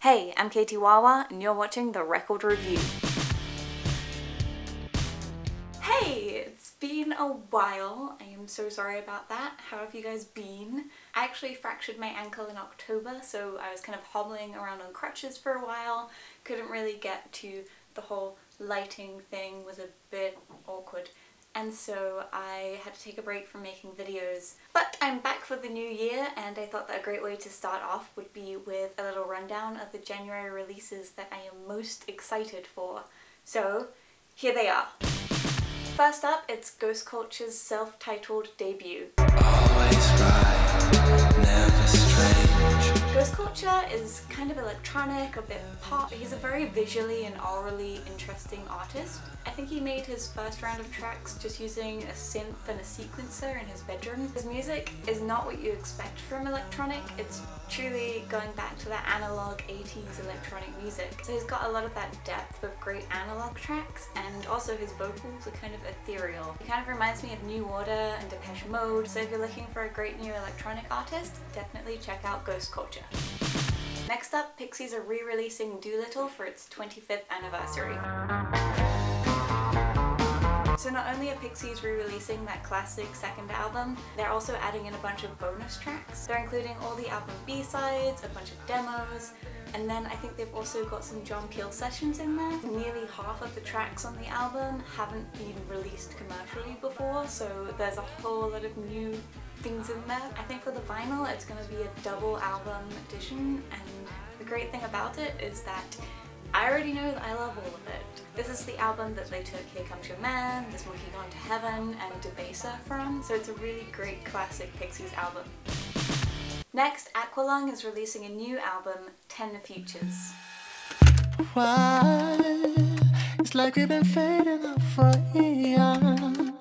Hey, I'm catiewahwah and you're watching The Record Review. Hey, it's been a while. I am so sorry about that. How have you guys been? I actually fractured my ankle in October, so I was kind of hobbling around on crutches for a while. Couldn't really get to the whole lighting thing, was a bit awkward. And so I had to take a break from making videos. But I'm back for the new year, and I thought that a great way to start off would be with a little rundown of the January releases that I am most excited for. So here they are. First up, it's Ghost Culture's self-titled debut. Always right, never strange. Ghost Culture is kind of electronic, a bit pop. He's a very visually and aurally interesting artist. I think he made his first round of tracks just using a synth and a sequencer in his bedroom. His music is not what you expect from electronic. It's truly going back to that analog 80s electronic music. So he's got a lot of that depth of great analog tracks, and also his vocals are kind of ethereal. He kind of reminds me of New Order and Depeche Mode, so if you're looking for a great new electronic artist, definitely check out Ghost Culture. Next up, Pixies are re-releasing Doolittle for its 25th anniversary. So not only are Pixies re-releasing that classic second album, they're also adding in a bunch of bonus tracks. They're including all the album B-sides, a bunch of demos, and then I think they've also got some John Peel sessions in there. Nearly half of the tracks on the album haven't been released commercially before, so there's a whole lot of new things in there. I think for the vinyl it's going to be a double album edition, and the great thing about it is that I already know that I love all of it. This is the album that they took Here Comes Your Man, This Monkey Gone to Heaven, and Debaser from, so it's a really great classic Pixies album. Next, Aqualung is releasing a new album, 10 Futures. Why? It's like we've been fading out for eons.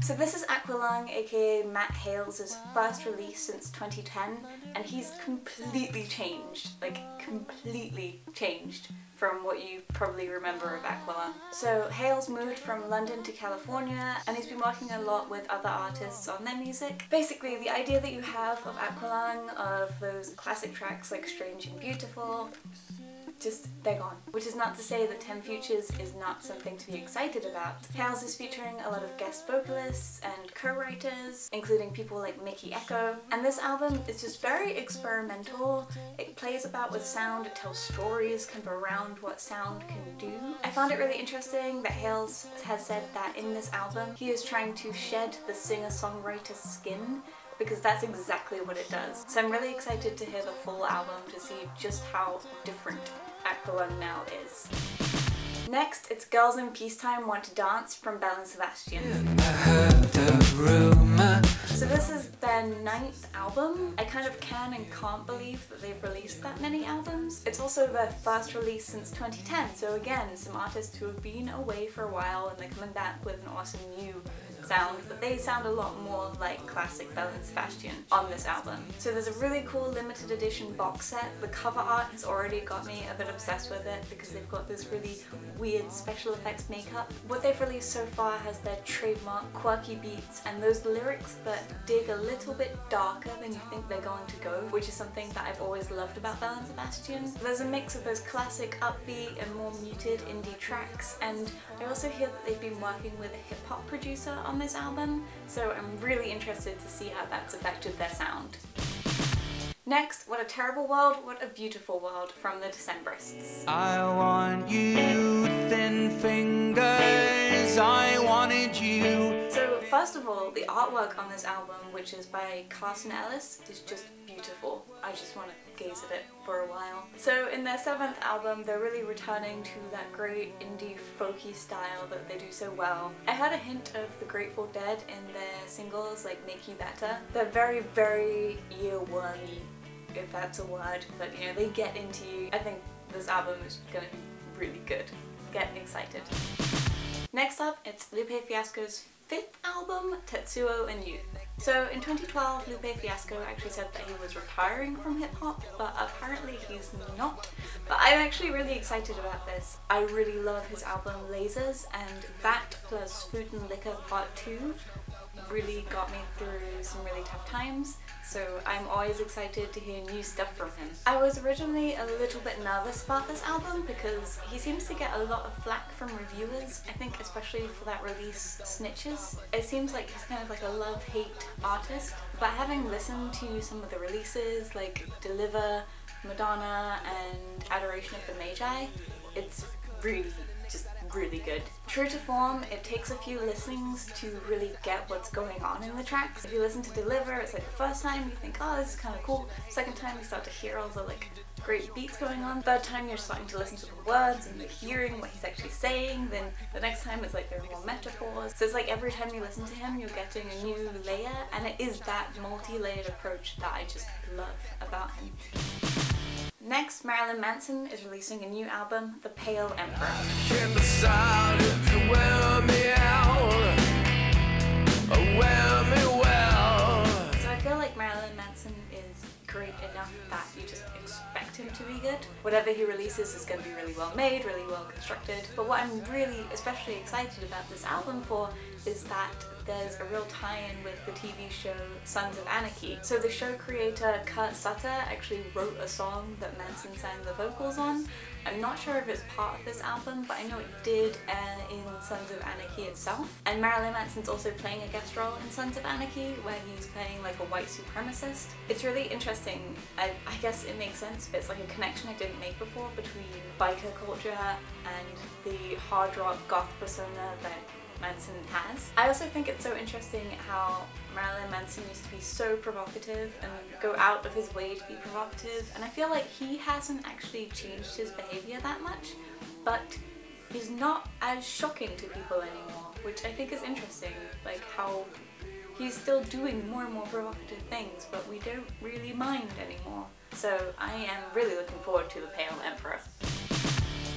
So this is Aqualung, aka Matt Hales' first release since 2010, and he's completely changed, like completely changed from what you probably remember of Aqualung. So Hales moved from London to California, and he's been working a lot with other artists on their music. Basically, the idea that you have of Aqualung, of those classic tracks like Strange and Beautiful, just they're gone. Which is not to say that 10 Futures is not something to be excited about. Hales is featuring a lot of guest vocalists and co-writers, including people like Mikky, Ekko, and this album is just very experimental. It plays about with sound, it tells stories kind of around what sound can do. I found it really interesting that Hales has said that in this album he is trying to shed the singer-songwriter's skin, because that's exactly what it does. So I'm really excited to hear the full album to see just how different Aqualung now is. Next, it's Girls in Peacetime Want to Dance from Belle and Sebastian. So this is their 9th album. I kind of can and can't believe that they've released that many albums. It's also their first release since 2010, so again, some artists who have been away for a while and they're coming back with an awesome new sound, but they sound a lot more like classic Belle and Sebastian on this album. So there's a really cool limited edition box set. The cover art has already got me a bit obsessed with it because they've got this really weird special effects makeup. What they've released so far has their trademark quirky beats and those lyrics that dig a little bit darker than you think they're going to go, which is something that I've always loved about Belle and Sebastian. There's a mix of those classic upbeat and more muted indie tracks, and I also hear that they've been working with a hip-hop producer on this album, so I'm really interested to see how that's affected their sound. Next, What a Terrible World, What a Beautiful World from the Decemberists. I want you, thin fingers, I wanted you. So first of all, the artwork on this album, which is by Carson Ellis, is just beautiful. I just want to gaze at it for a while. So in their 7th album, they're really returning to that great indie folky style that they do so well. I had a hint of the Grateful Dead in their singles like Make You Better. They're very, very earwormy, if that's a word, but you know, they get into you. I think this album is gonna be really good. Get excited. Next up, it's Lupe Fiasco's 5th album, TETSUO and Youth. So in 2012, Lupe Fiasco actually said that he was retiring from hip-hop, but apparently he's not. But I'm actually really excited about this. I really love his album Lasers, and that plus Food and Liquor Part 2 really got me through some really tough times, so I'm always excited to hear new stuff from him. I was originally a little bit nervous about this album because he seems to get a lot of flack from reviewers, I think especially for that release Snitches. It seems like he's kind of like a love-hate artist, but having listened to some of the releases like Deliver, Madonna and Adoration of the Magi, it's really good. True to form, it takes a few listenings to really get what's going on in the tracks. If you listen to Deliver, it's like the first time you think, oh, this is kind of cool. Second time you start to hear all the like great beats going on. Third time you're starting to listen to the words and you're hearing what he's actually saying. Then the next time it's like there are more metaphors. So it's like every time you listen to him, you're getting a new layer, and it is that multi-layered approach that I just love about him. Next, Marilyn Manson is releasing a new album, The Pale Emperor. Can't decide if you wear me out or wear me well. So I feel like Marilyn Manson is great enough that you just expect him to be good. Whatever he releases is going to be really well made, really well constructed. But what I'm really especially excited about this album for is that there's a real tie-in with the TV show Sons of Anarchy. So the show creator Kurt Sutter actually wrote a song that Manson sang the vocals on. I'm not sure if it's part of this album, but I know it did in Sons of Anarchy itself. And Marilyn Manson's also playing a guest role in Sons of Anarchy, where he's playing like a white supremacist. It's really interesting. I guess it makes sense, but it's like a connection I didn't make before between biker culture and the hard rock goth persona that Manson has. I also think it's so interesting how Marilyn Manson used to be so provocative and go out of his way to be provocative, and I feel like he hasn't actually changed his behaviour that much, but he's not as shocking to people anymore, which I think is interesting, like how he's still doing more and more provocative things, but we don't really mind anymore. So I am really looking forward to The Pale Emperor.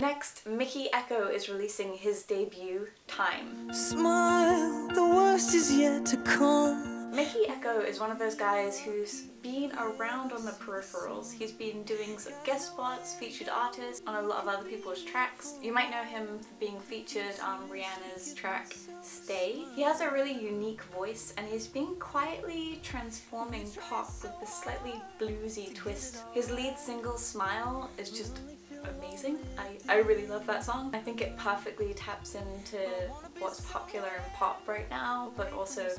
Next, Mikky Ekko is releasing his debut, Time. Smile, the worst is yet to come. Mikky Ekko is one of those guys who's been around on the peripherals. He's been doing some guest spots, featured artists on a lot of other people's tracks. You might know him for being featured on Rihanna's track, Stay. He has a really unique voice and he's been quietly transforming pop with a slightly bluesy twist. His lead single, Smile, is just amazing. I really love that song. I think it perfectly taps into what's popular in pop right now, but also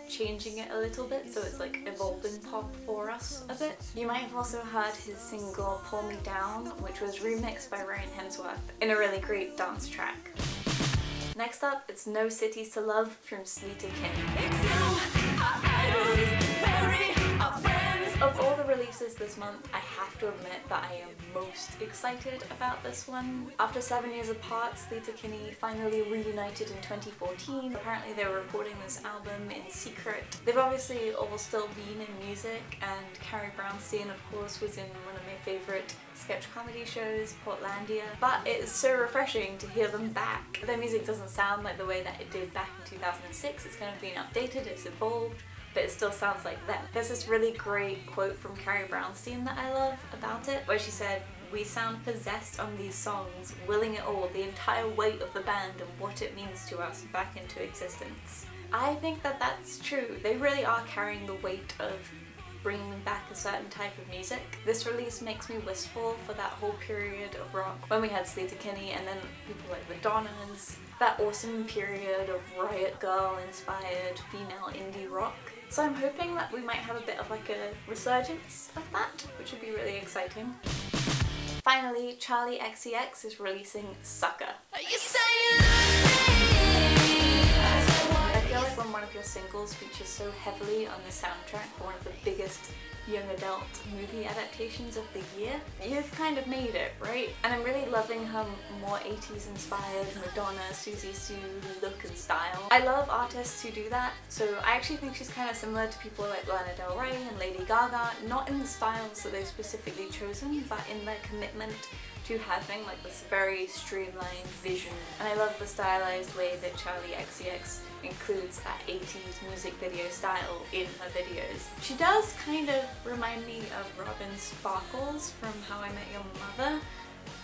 changing it a little bit, so it's like evolving pop for us a bit. You might have also heard his single Pull Me Down, which was remixed by Ryan Hemsworth in a really great dance track. Next up, it's No Cities to Love from Sleater-Kinney. Of all the releases this month, I have to admit that I am most excited about this one. After 7 years apart, Sleater-Kinney finally reunited in 2014. Apparently they were recording this album in secret. They've obviously all still been in music, and Carrie Brownstein of course was in one of my favourite sketch comedy shows, Portlandia, but it is so refreshing to hear them back. Their music doesn't sound like the way that it did back in 2006, it's kind of been updated, it's evolved, but it still sounds like them. There's this really great quote from Carrie Brownstein that I love about it, where she said, "We sound possessed on these songs, willing it all, the entire weight of the band and what it means to us back into existence." I think that that's true. They really are carrying the weight of bringing back a certain type of music. This release makes me wistful for that whole period of rock when we had Sleater-Kinney and then people like the Donnas, that awesome period of Riot Girl inspired female indie rock. So I'm hoping that we might have a bit of like a resurgence of that, which would be really exciting. Finally, Charli XCX is releasing Sucker. Are you saying I feel like when one of your singles features so heavily on the soundtrack for one of the biggest young adult movie adaptations of the year, you've kind of made it, right? And I'm really loving her more 80s inspired Madonna, Susie Sue look and style. I love artists who do that, so I actually think she's kind of similar to people like Lana Del Rey and Lady Gaga, not in the styles that they've specifically chosen, but in their commitment to having like this very streamlined vision. And I love the stylized way that Charli XCX includes that 80s music video style in her videos. She does kind of remind me of Robin Sparkles from How I Met Your Mother.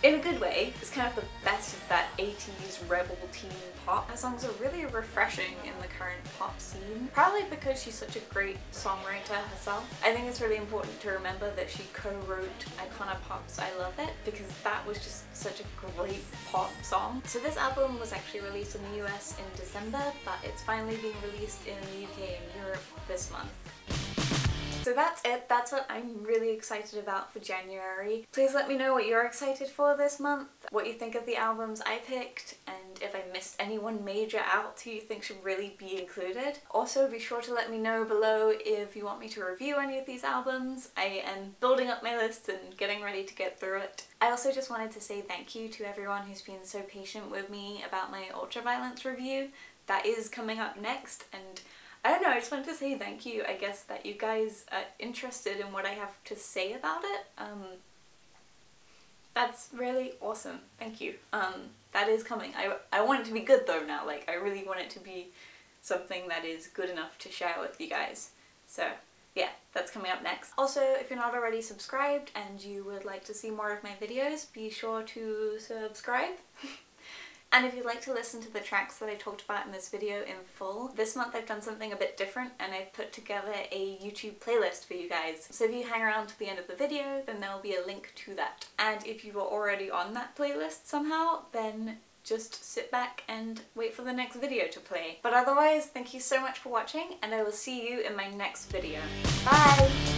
in a good way. It's kind of the best of that 80s rebel teen pop. Her songs are really refreshing in the current pop scene, probably because she's such a great songwriter herself. I think it's really important to remember that she co-wrote Iconopop's I Love It, because that was just such a great pop song. So this album was actually released in the US in December, but it's finally being released in the UK and Europe this month. So that's it. That's what I'm really excited about for January. Please let me know what you're excited for this month, what you think of the albums I picked, and if I missed anyone major out who you think should really be included. Also, be sure to let me know below if you want me to review any of these albums. I am building up my list and getting ready to get through it. I also just wanted to say thank you to everyone who's been so patient with me about my Ultraviolence review. That is coming up next, and I don't know, I just wanted to say thank you, I guess, that you guys are interested in what I have to say about it. That's really awesome. Thank you. That is coming. I want it to be good though now, like I really want it to be something that is good enough to share with you guys. So yeah, that's coming up next. Also, if you're not already subscribed and you would like to see more of my videos, be sure to subscribe. And if you'd like to listen to the tracks that I talked about in this video in full, this month I've done something a bit different and I've put together a YouTube playlist for you guys. So if you hang around to the end of the video, then there'll be a link to that. And if you are already on that playlist somehow, then just sit back and wait for the next video to play. But otherwise, thank you so much for watching, and I will see you in my next video. Bye!